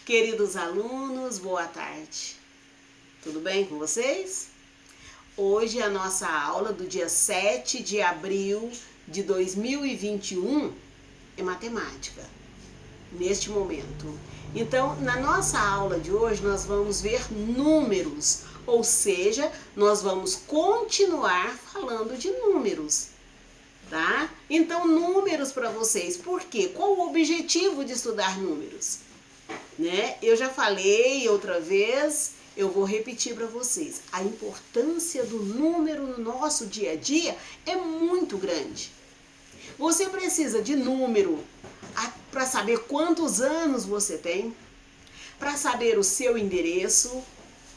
Queridos alunos, boa tarde. Tudo bem com vocês? Hoje a nossa aula do dia 7 de abril de 2021 é matemática, neste momento. Então, na nossa aula de hoje, nós vamos ver números, ou seja, nós vamos continuar falando de números, tá? Então, números para vocês, por quê? Qual o objetivo de estudar números? Né? Eu já falei outra vez, eu vou repetir para vocês. A importância do número no nosso dia a dia é muito grande. Você precisa de número para saber quantos anos você tem, para saber o seu endereço,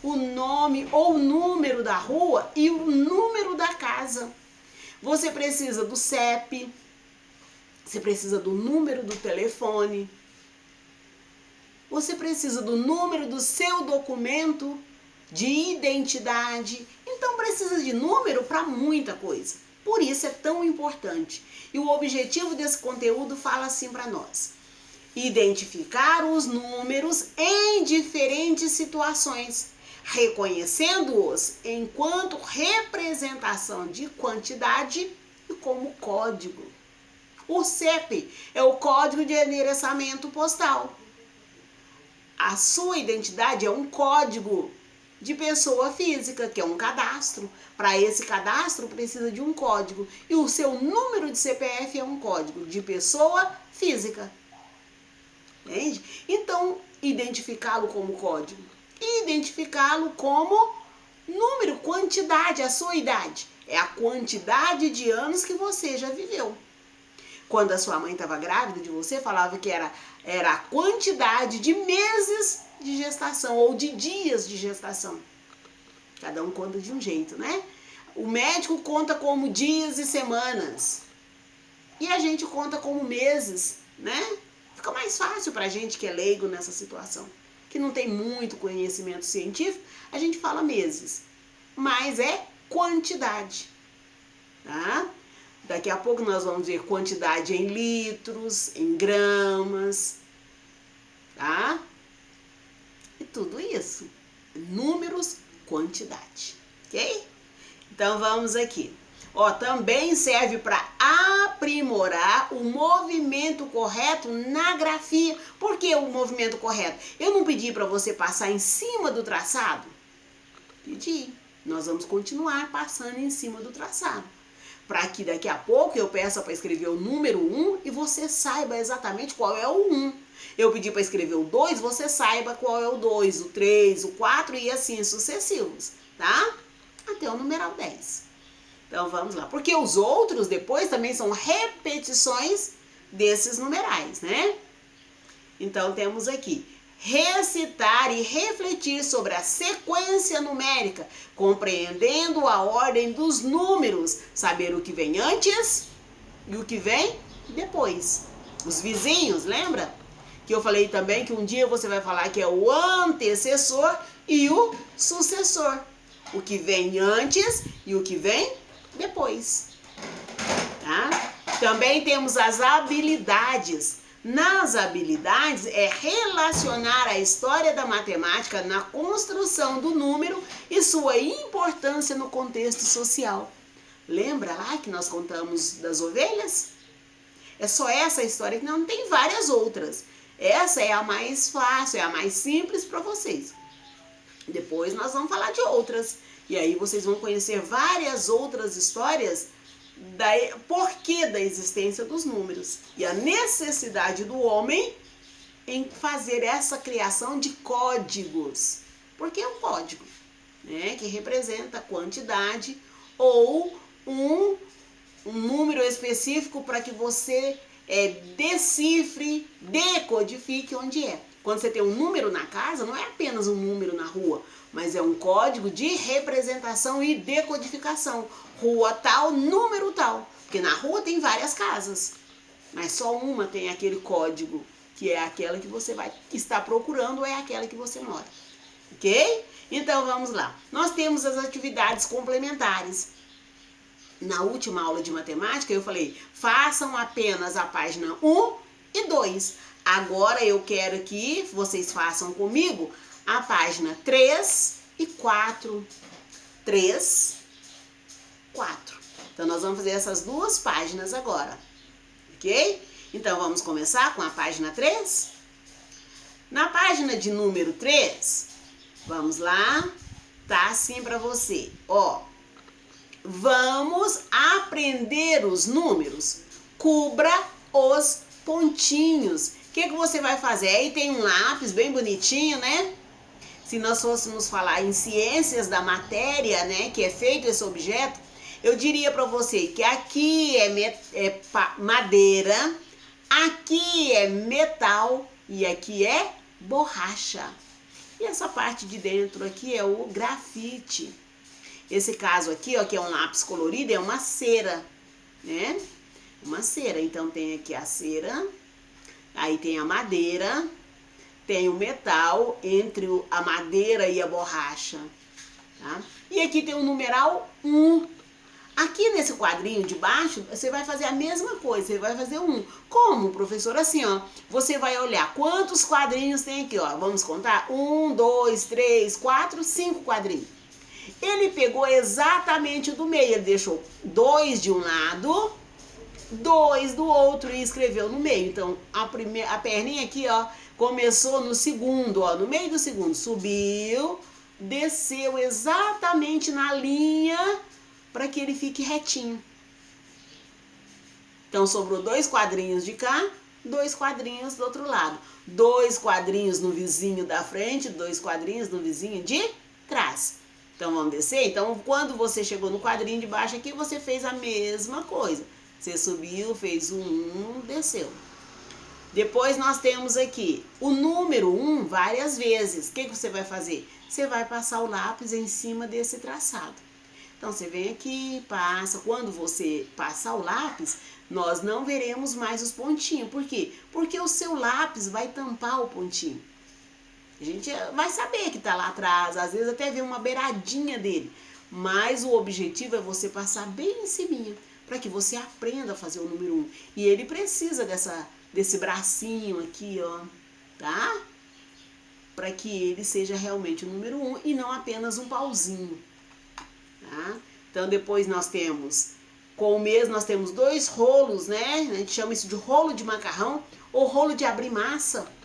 o nome ou o número da rua e o número da casa. Você precisa do CEP, você precisa do número do telefone, você precisa do número do seu documento de identidade. Então precisa de número para muita coisa. Por isso é tão importante. E o objetivo desse conteúdo fala assim para nós: identificar os números em diferentes situações, reconhecendo-os enquanto representação de quantidade e como código. O CEP é o código de endereçamento postal. A sua identidade é um código de pessoa física, que é um cadastro. Para esse cadastro precisa de um código. E o seu número de CPF é um código de pessoa física. Entende? Então, identificá-lo como código. E identificá-lo como número, quantidade, a sua idade. É a quantidade de anos que você já viveu. Quando a sua mãe estava grávida de você, falava que era a quantidade de meses de gestação ou de dias de gestação. Cada um conta de um jeito, né? O médico conta como dias e semanas. E a gente conta como meses, né? Fica mais fácil pra gente que é leigo nessa situação. Que não tem muito conhecimento científico, a gente fala meses. Mas é quantidade, tá? Daqui a pouco nós vamos ver quantidade em litros, em gramas, tá? E tudo isso. Números, quantidade, ok? Então vamos aqui. Ó, também serve para aprimorar o movimento correto na grafia. Por que o movimento correto? Eu não pedi para você passar em cima do traçado? Pedi. Nós vamos continuar passando em cima do traçado. Para que daqui a pouco eu peça para escrever o número 1 e você saiba exatamente qual é o 1. Eu pedi para escrever o 2, você saiba qual é o 2, o 3, o 4 e assim sucessivos, tá? Até o numeral 10. Então vamos lá. Porque os outros depois também são repetições desses numerais, né? Então temos aqui: recitar e refletir sobre a sequência numérica, compreendendo a ordem dos números, saber o que vem antes e o que vem depois. Os vizinhos, lembra? Que eu falei também que um dia você vai falar que é o antecessor e o sucessor. O que vem antes e o que vem depois. Tá? Também temos as habilidades. Nas habilidades é relacionar a história da matemática na construção do número e sua importância no contexto social. Lembra lá que nós contamos das ovelhas? É só essa história, que não tem várias outras. Essa é a mais fácil, é a mais simples para vocês. Depois nós vamos falar de outras. E aí vocês vão conhecer várias outras histórias porquê da existência dos números e a necessidade do homem em fazer essa criação de códigos. Porque é um código, né, que representa quantidade ou um número específico para que você decifre, decodifique onde é. Quando você tem um número na casa, não é apenas um número na rua, mas é um código de representação e decodificação. Rua tal, número tal. Porque na rua tem várias casas, mas só uma tem aquele código, que é aquela que você vai estar procurando, ou é aquela que você mora. Ok? Então vamos lá. Nós temos as atividades complementares. Na última aula de matemática eu falei, façam apenas a página 1 e 2. Agora eu quero que vocês façam comigo a página 3 e 4. 3, 4. Então, nós vamos fazer essas duas páginas agora, ok? Então, vamos começar com a página 3? Na página de número 3, vamos lá, tá assim para você, ó. Vamos aprender os números. Cubra os pontinhos. O que você vai fazer? Aí tem um lápis bem bonitinho, né? Se nós fôssemos falar em ciências da matéria, né, que é feito esse objeto, eu diria para você que aqui é madeira, aqui é metal e aqui é borracha. E essa parte de dentro aqui é o grafite. Esse caso aqui, ó, que é um lápis colorido, é uma cera, né? Uma cera. Então tem aqui a cera, aí tem a madeira, tem o metal entre a madeira e a borracha, tá? E aqui tem o numeral 1. Aqui nesse quadrinho de baixo, você vai fazer a mesma coisa, você vai fazer 1. Como, professor? Assim, ó, você vai olhar quantos quadrinhos tem aqui, ó. Vamos contar? 1, 2, 3, 4, 5 quadrinhos. Ele pegou exatamente o do meio, ele deixou 2 de um lado, 2 do outro e escreveu no meio. Então, a perninha aqui, ó, começou no segundo, ó, no meio do segundo, subiu, desceu exatamente na linha para que ele fique retinho. Então, sobrou 2 quadrinhos de cá, 2 quadrinhos do outro lado. 2 quadrinhos no vizinho da frente, 2 quadrinhos no vizinho de trás. Então, vamos descer? Então, quando você chegou no quadrinho de baixo aqui, você fez a mesma coisa. Você subiu, fez o 1, desceu. Depois nós temos aqui o número 1 várias vezes. O que você vai fazer? Você vai passar o lápis em cima desse traçado. Então, você vem aqui, passa. Quando você passar o lápis, nós não veremos mais os pontinhos. Por quê? Porque o seu lápis vai tampar o pontinho. A gente vai saber que está lá atrás, às vezes até vê uma beiradinha dele. Mas o objetivo é você passar bem em cima, para que você aprenda a fazer o número 1. E ele precisa desse bracinho aqui, ó, tá? Para que ele seja realmente o número 1 e não apenas um pauzinho, tá? Então depois nós temos, com o mês nós temos 2 rolos, né? A gente chama isso de rolo de macarrão ou rolo de abrir massa.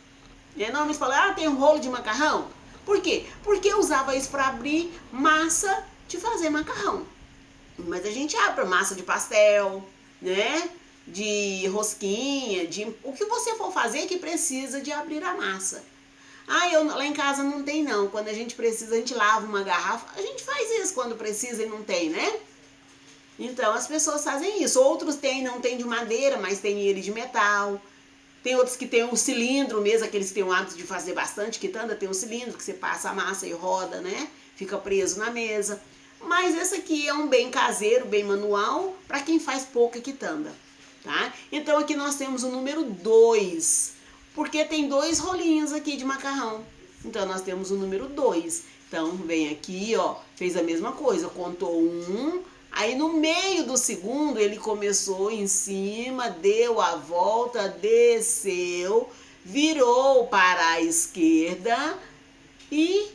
Normalmente fala, tem um rolo de macarrão. Por quê? Porque eu usava isso para abrir massa de fazer macarrão. Mas a gente abre massa de pastel, né? De rosquinha, o que você for fazer que precisa de abrir a massa. Lá em casa não tem não. Quando a gente precisa, a gente lava uma garrafa. A gente faz isso quando precisa e não tem, né? Então as pessoas fazem isso. Outros não tem de madeira, mas tem ele de metal. Tem outros que tem um cilindro mesmo, aqueles que têm o hábito de fazer bastante quitanda, tem um cilindro que você passa a massa e roda, né? Fica preso na mesa. Mas esse aqui é um bem caseiro, bem manual, para quem faz pouca quitanda, tá? Então aqui nós temos o número 2, porque tem 2 rolinhos aqui de macarrão. Então nós temos o número 2. Então vem aqui, ó, fez a mesma coisa, contou 1. Aí no meio do segundo ele começou em cima, deu a volta, desceu, virou para a esquerda e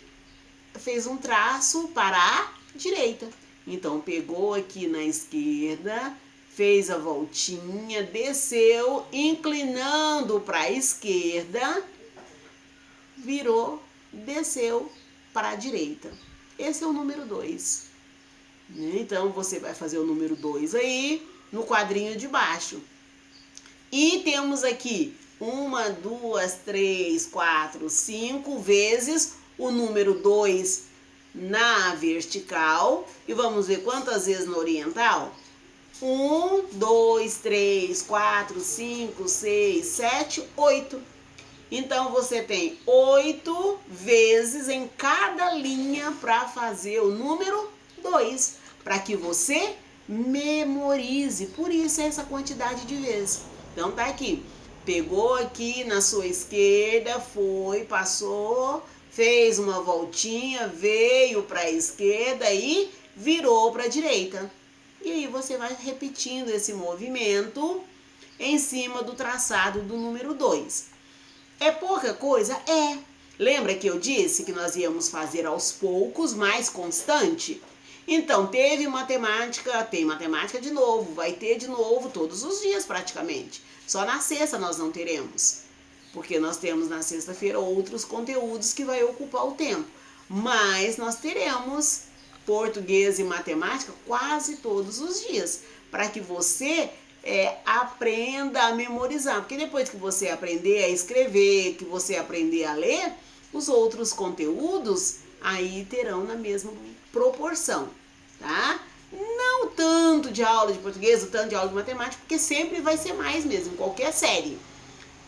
fez um traço para a direita. Então pegou aqui na esquerda, fez a voltinha, desceu, inclinando para a esquerda, virou, desceu para a direita. Esse é o número 2. Então, você vai fazer o número 2 aí, no quadrinho de baixo. E temos aqui 1, 2, 3, 4, 5 vezes o número 2 na vertical. E vamos ver quantas vezes na oriental? 1, 2, 3, 4, 5, 6, 7, 8. Então, você tem 8 vezes em cada linha para fazer o número 2, para que você memorize. Por isso essa quantidade de vezes. Então tá aqui, pegou aqui na sua esquerda, foi, passou, fez uma voltinha, veio para a esquerda e virou para a direita. E aí você vai repetindo esse movimento em cima do traçado do número 2. É pouca coisa? É. Lembra que eu disse que nós íamos fazer aos poucos, mais constante? Então, teve matemática, tem matemática de novo, vai ter de novo todos os dias praticamente. Só na sexta nós não teremos, porque nós temos na sexta-feira outros conteúdos que vai ocupar o tempo. Mas nós teremos português e matemática quase todos os dias, para que você aprenda a memorizar. Porque depois que você aprender a escrever, que você aprender a ler, os outros conteúdos aí terão na mesma proporção, tá? Não tanto de aula de português, ou tanto de aula de matemática, porque sempre vai ser mais mesmo, em qualquer série,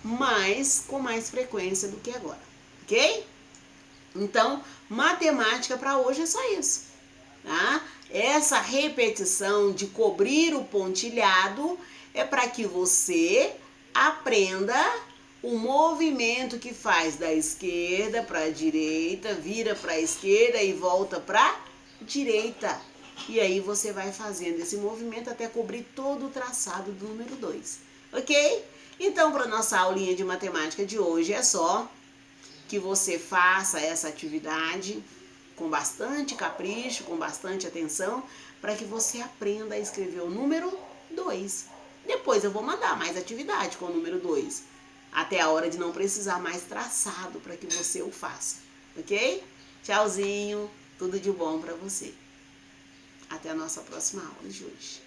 mas com mais frequência do que agora, ok? Então, matemática para hoje é só isso, tá? Essa repetição de cobrir o pontilhado é para que você aprenda o movimento que faz da esquerda para a direita, vira para a esquerda e volta para a direita. E aí você vai fazendo esse movimento até cobrir todo o traçado do número 2, ok? Então, para nossa aulinha de matemática de hoje é só que você faça essa atividade com bastante capricho, com bastante atenção, para que você aprenda a escrever o número 2. Depois eu vou mandar mais atividade com o número 2, até a hora de não precisar mais traçado para que você o faça, ok? Tchauzinho, tudo de bom para você. Até a nossa próxima aula de hoje.